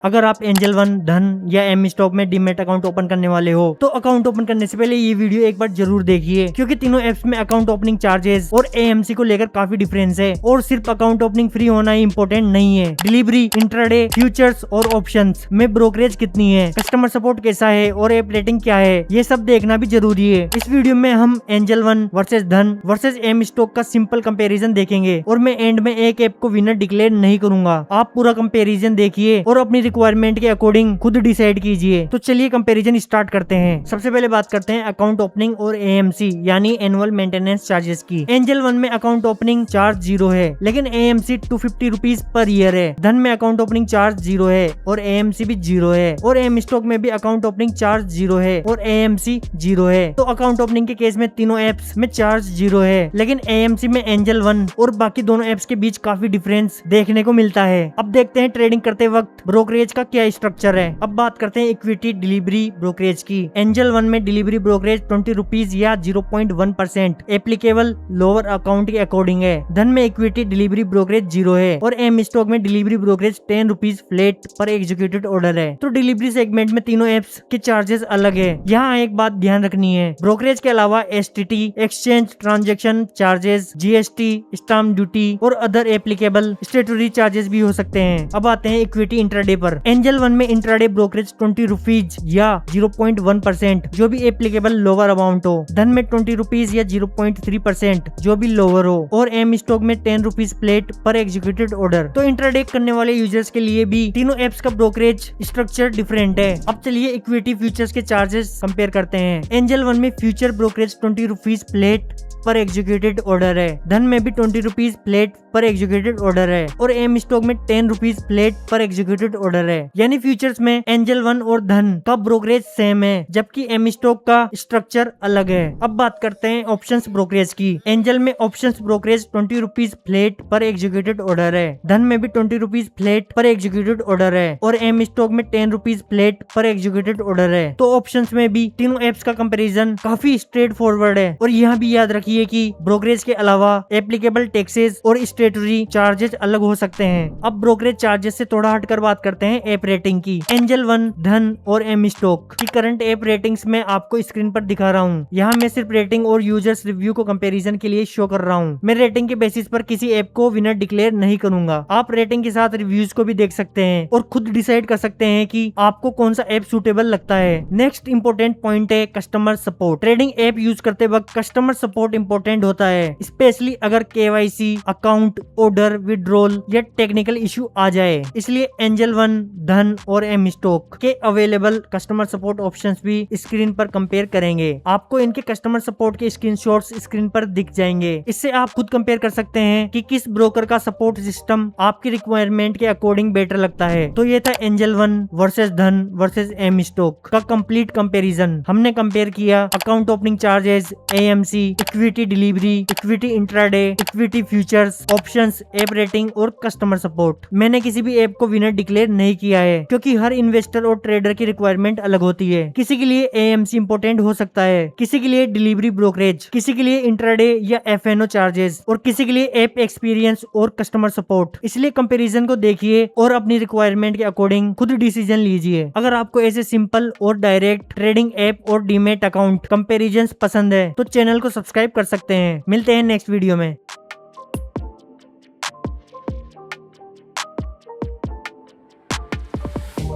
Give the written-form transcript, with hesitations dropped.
अगर आप angel one, धन या एम स्टॉक में डीमैट अकाउंट ओपन करने वाले हो तो अकाउंट ओपन करने से पहले ये वीडियो एक बार जरूर देखिए, क्योंकि तीनों एप्स में अकाउंट ओपनिंग चार्जेस और एएमसी को लेकर काफी डिफरेंस है। और सिर्फ अकाउंट ओपनिंग फ्री होना ही इम्पोर्टेंट नहीं है, डिलीवरी, इंट्राडे, फ्यूचर्स और ऑप्शंस में ब्रोकरेज कितनी है, कस्टमर सपोर्ट कैसा है और ऐप रेटिंग क्या है, ये सब देखना भी जरूरी है। इस वीडियो में हम एंजल वन वर्सेस धन वर्सेस एम स्टॉक का सिंपल कंपैरिजन देखेंगे और मैं एंड में एक ऐप को विनर डिक्लेयर नहीं करूंगा। आप पूरा कंपैरिजन देखिए और अपनी रिक्वायरमेंट के अकॉर्डिंग खुद डिसाइड कीजिए। तो चलिए कंपैरिजन स्टार्ट करते हैं। सबसे पहले बात करते हैं अकाउंट ओपनिंग और एएमसी यानी एनुअल मेंटेनेंस चार्जेस की। एंजल वन में अकाउंट ओपनिंग चार्ज 0 है, लेकिन एएमसी 250 रुपीज पर ईयर है। धन में अकाउंट ओपनिंग चार्ज 0 है और एएमसी भी 0 है। और एम स्टॉक में भी अकाउंट ओपनिंग चार्ज 0 है और एएमसी 0 है। तो अकाउंट ओपनिंग के केस में तीनों एप्स में चार्ज 0 है, लेकिन एएमसी में एंजल वन और बाकी दोनों एप्स के बीच काफी डिफरेंस देखने को मिलता है। अब देखते हैं ट्रेडिंग करते वक्त ब्रोकरेज का क्या स्ट्रक्चर है। अब बात करते हैं इक्विटी डिलीवरी ब्रोकरेज की। एंजल वन में डिलीवरी ब्रोकरेज 20 रुपीज या 0.1% एप्लीकेबल लोअर अकाउंट के अकॉर्डिंग है। धन में इक्विटी डिलीवरी ब्रोकरेज 0 है और एम स्टॉक में डिलीवरी ब्रोकरेज 10 रुपीज फ्लैट पर एग्जीक्यूटेड ऑर्डर है। तो डिलीवरी सेगमेंट में तीनों एप्स के चार्जेस अलग है। यहाँ एक बात ध्यान रखनी है, ब्रोकरेज के अलावा STT, exchange transaction charges, GST, stamp duty और अदर एप्लीकेबल स्टेटरी चार्जेस भी हो सकते हैं। अब आते हैं इक्विटी इंट्राडे पर। एंजल वन में इंट्राडे ब्रोकरेज 20 रुपीज या 0.1% जो भी एप्लीकेबल लोअर अमाउंट हो। धन में 20 रुपीज या 0.3% जो भी लोअर हो और एम स्टॉक में 10 रुपीज प्लेट पर एग्जीक्यूटेड ऑर्डर। तो इंट्राडे करने वाले यूजर्स के लिए भी तीनों एप्स का ब्रोकरेज स्ट्रक्चर डिफरेंट है। अब चलिए इक्विटी फ्यूचर्स के चार्जेस कंपेयर करते हैं। एंजल वन में फ्यूचर ब्रोकरेज 20 रुपीज प्लेट पर एग्जीक्यूटेड ऑर्डर है। धन में भी 20 रुपीज प्लेट पर एग्जीक्यूटेड ऑर्डर है और एम स्टॉक में 10 रुपीज प्लेट पर एग्जीक्यूटेड ऑर्डर है। यानी फ्यूचर्स में एंजल वन और धन का ब्रोकरेज सेम है, जबकि एम स्टॉक का स्ट्रक्चर अलग है। अब बात करते हैं ऑप्शंस ब्रोकरेज की। एंजल में ऑप्शंस ब्रोकरेज 20 रुपीज प्लेट पर एग्जीक्यूटेड ऑर्डर है। धन में भी 20 रुपीज प्लेट पर एग्जीक्यूटेड ऑर्डर है और एम स्टॉक में 10 रुपीज प्लेट पर एग्जीक्यूटेड ऑर्डर है। तो ऑप्शंस में भी तीनों एप्स का कंपैरिजन काफी स्ट्रेट फॉरवर्ड है। और यहाँ भी याद रखिए कि ब्रोकरेज के अलावा एप्लीकेबल टैक्सेस और स्टेटरी चार्जेस अलग हो सकते हैं। अब ब्रोकरेज चार्जेस से थोड़ा हटकर बात करते हैं ऐप रेटिंग की। एंजल वन, धन और एम स्टॉक की करंट ऐप रेटिंग्स में आपको स्क्रीन पर दिखा रहा हूँ। यहाँ मैं सिर्फ रेटिंग और यूजर्स रिव्यू को कंपैरिजन के लिए शो कर रहा हूँ। मैं रेटिंग के बेसिस पर किसी ऐप को विनर डिक्लेयर नहीं करूंगा। आप रेटिंग के साथ रिव्यूज को भी देख सकते हैं और खुद डिसाइड कर सकते हैं कि आपको कौन सा ऐप सूटेबल लगता है। नेक्स्ट इंपॉर्टेंट पॉइंट है customer support. Trading app use करते वक्त कस्टमर सपोर्ट इंपॉर्टेंट होता है, स्पेशली अगर केवाईसी, अकाउंट, ऑर्डर, विड्रॉल या टेक्निकल इशू आ जाए। इसलिए एंजल वन, धन और एम स्टॉक के अवेलेबल कस्टमर सपोर्ट ऑप्शंस भी स्क्रीन पर कंपेयर करेंगे। आपको इनके कस्टमर सपोर्ट के स्क्रीनशॉट्स स्क्रीन पर दिख जाएंगे। इससे आप खुद कंपेयर कर सकते हैं कि किस ब्रोकर का सपोर्ट सिस्टम आपकी रिक्वायरमेंट के अकॉर्डिंग बेटर लगता है। तो ये था एंजल वन वर्सेस धन वर्सेस एम स्टॉक का कंप्लीट कंपेरिजन। हमने कंपेयर किया account opening charges, AMC, equity delivery, equity intraday, equity futures, options, app rating और कस्टमर सपोर्ट। मैंने किसी भी ऐप को विनर डिक्लेयर नहीं किया है, क्योंकि हर इन्वेस्टर और ट्रेडर की रिक्वायरमेंट अलग होती है। किसी के लिए एएमसी इंपोर्टेंट हो सकता है, किसी के लिए डिलीवरी ब्रोकरेज, किसी के लिए इंट्राडे या एफएनओ चार्जेस और किसी के लिए ऐप एक्सपीरियंस और कस्टमर सपोर्ट। इसलिए कंपैरिजन को देखिए और अपनी रिक्वायरमेंट के अकॉर्डिंग खुद डिसीजन लीजिए। अगर आपको ऐसे सिंपल और डायरेक्ट ट्रेडिंग ऐप और डीमैट अकाउंट कंपैरिजंस पसंद है तो चैनल को सब्सक्राइब कर सकते हैं। मिलते हैं नेक्स्ट वीडियो में।